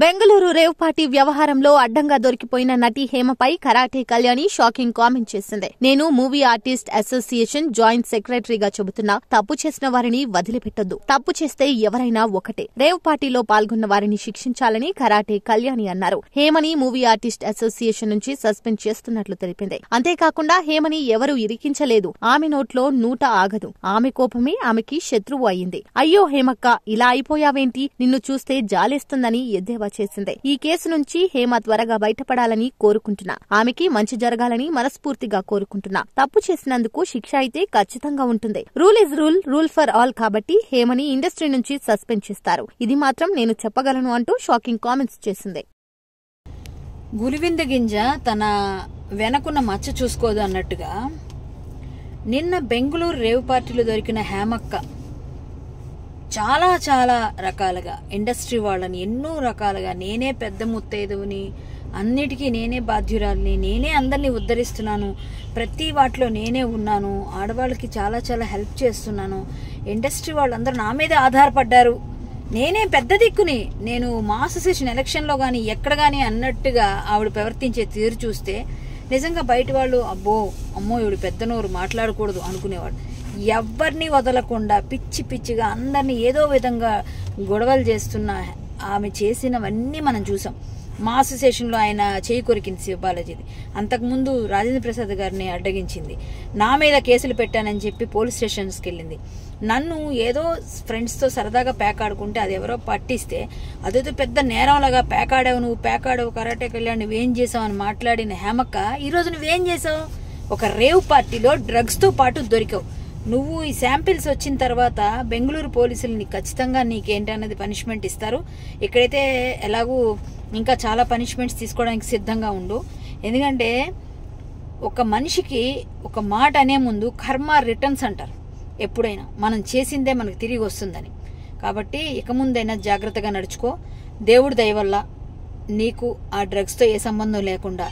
Bengaluru rave party వ్యవహారంలో అడ్డంగా దొరికిపోయిన నటి హేమపై కరాటే కళ్యాణి షాకింగ్ కామెంట్ చేసింది. నేను మూవీ ఆర్టిస్ట్ అసోసియేషన్ జాయింట్ సెక్రటరీగా చెబుతున్నా, తప్పు చేసిన వారిని వదిలిపెట్టొద్దు. తప్పు చేస్తే ఎవరైనా ఒకటే. రేవ్ పార్టీలో పాల్గొన్న వారిని శిక్షించాలని కరాటే కళ్యాణి అన్నారు. హేమని మూవీ ఆర్టిస్ట్ అసోసియేషన్ నుంచి సస్పెండ్ చేస్తున్నట్లు తెలిపింది. అంతేకాకుండా హేమని ఎవరూ ఇరికించలేదు. ఆమె నోట్లో నూట ఆగదు. ఆమె కోపమే ఆమెకి శత్రువు అయింది. అయ్యో హేమక్క, ఇలా అయిపోయావేంటి? నిన్ను చూస్తే జాలేస్తుందని ఎద్దేవా చేసింది. ఈ కేసు నుంచి హేమ త్వరగా బయటపడాలని కోరుకుంటున్నా. ఆమెకి మంచి జరగాలని మనస్ఫూర్తిగా కోరుకుంటున్నా. తప్పు చేసినందుకు శిక్ష అయితే ఖచ్చితంగా ఉంటుంది. Rule is rule, rule for all. కాబట్టి హేమని ఇండస్ట్రీ నుంచి సస్పెండ్ చేస్తారు. ఇది మాత్రం నేను చెప్పగలను అంటూ షాకింగ్ కామెంట్స్ చేసింది. గులివింద గింజ తన వెనకున్న మచ్చ చూసుకోదు అన్నట్టుగా నిన్న బెంగళూరు రేవ్ పార్టీలో దొరికిన హేమక్క చాలా చాలా రకాలుగా ఇండస్ట్రీ వాళ్ళని ఎన్నో రకాలుగా నేనే పెద్ద ముత్తైదువుని, అన్నిటికీ నేనే బాధ్యురాలిని, నేనే అందరినీ ఉద్ధరిస్తున్నాను, ప్రతి వాటిలో నేనే ఉన్నాను, ఆడవాళ్ళకి చాలా చాలా హెల్ప్ చేస్తున్నాను, ఇండస్ట్రీ వాళ్ళందరూ నా మీదే ఆధారపడ్డారు, నేనే పెద్ద దిక్కుని, నేను మా అసోసియేషన్ ఎలక్షన్లో కానీ ఎక్కడ కానీ అన్నట్టుగా ఆవిడ ప్రవర్తించే తీరు చూస్తే నిజంగా బయట వాళ్ళు అమ్మో ఇవిడు పెద్ద నోరు మాట్లాడకూడదు అనుకునేవాడు. ఎవ్వరిని వదలకుండా పిచ్చి పిచ్చిగా అందరినీ ఏదో విధంగా గొడవలు చేస్తున్న ఆమె చేసినవన్నీ మనం చూసాం. మా అసోసియేషన్లో ఆయన చేయి కొరికింది శివబాలాజీది. అంతకుముందు రాజేంద్ర ప్రసాద్ గారిని అడ్డగించింది. నా మీద కేసులు పెట్టానని చెప్పి పోలీస్ స్టేషన్స్కి వెళ్ళింది. నన్ను ఏదో ఫ్రెండ్స్తో సరదాగా పేకాడుకుంటే అది ఎవరో పట్టిస్తే అదేదో పెద్ద నేరంలాగా పేకాడావు కరాటే కళ్యాణ్ నువ్వేం చేసావు అని మాట్లాడిన హేమక్క ఈరోజు నువ్వేం చేసావు? ఒక రేవ్ పార్టీలో డ్రగ్స్తో పాటు దొరికావు. నువ్వు ఈ శాంపిల్స్ వచ్చిన తర్వాత బెంగళూరు పోలీసులు నీకు ఖచ్చితంగా నీకేంటన్నది పనిష్మెంట్ ఇస్తారు. ఇక్కడైతే ఎలాగూ ఇంకా చాలా పనిష్మెంట్స్ తీసుకోవడానికి సిద్ధంగా ఉండు. ఎందుకంటే ఒక మనిషికి ఒక మాట అనే ముందు కర్మ రిటర్న్స్ అంటారు. ఎప్పుడైనా మనం చేసిందే మనకు తిరిగి వస్తుందని. కాబట్టి ఇక ముందైనా జాగ్రత్తగా నడుచుకో. దేవుడి దయ వల్ల నీకు ఆ డ్రగ్స్తో ఏ సంబంధం లేకుండా,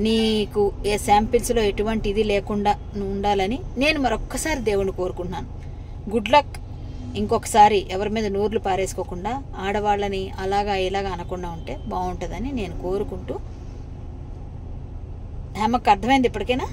నీకు ఏ శాంపిల్స్లో ఎటువంటి ఇది లేకుండా నువ్వు ఉండాలని నేను మరొక్కసారి దేవుణ్ణి కోరుకుంటున్నాను. Good luck. ఇంకొకసారి ఎవరి మీద నోర్లు పారేసుకోకుండా ఆడవాళ్ళని అలాగా ఇలాగా అనకుండా ఉంటే బాగుంటుందని నేను కోరుకుంటూ, హేమకు అర్థమైంది ఇప్పటికైనా?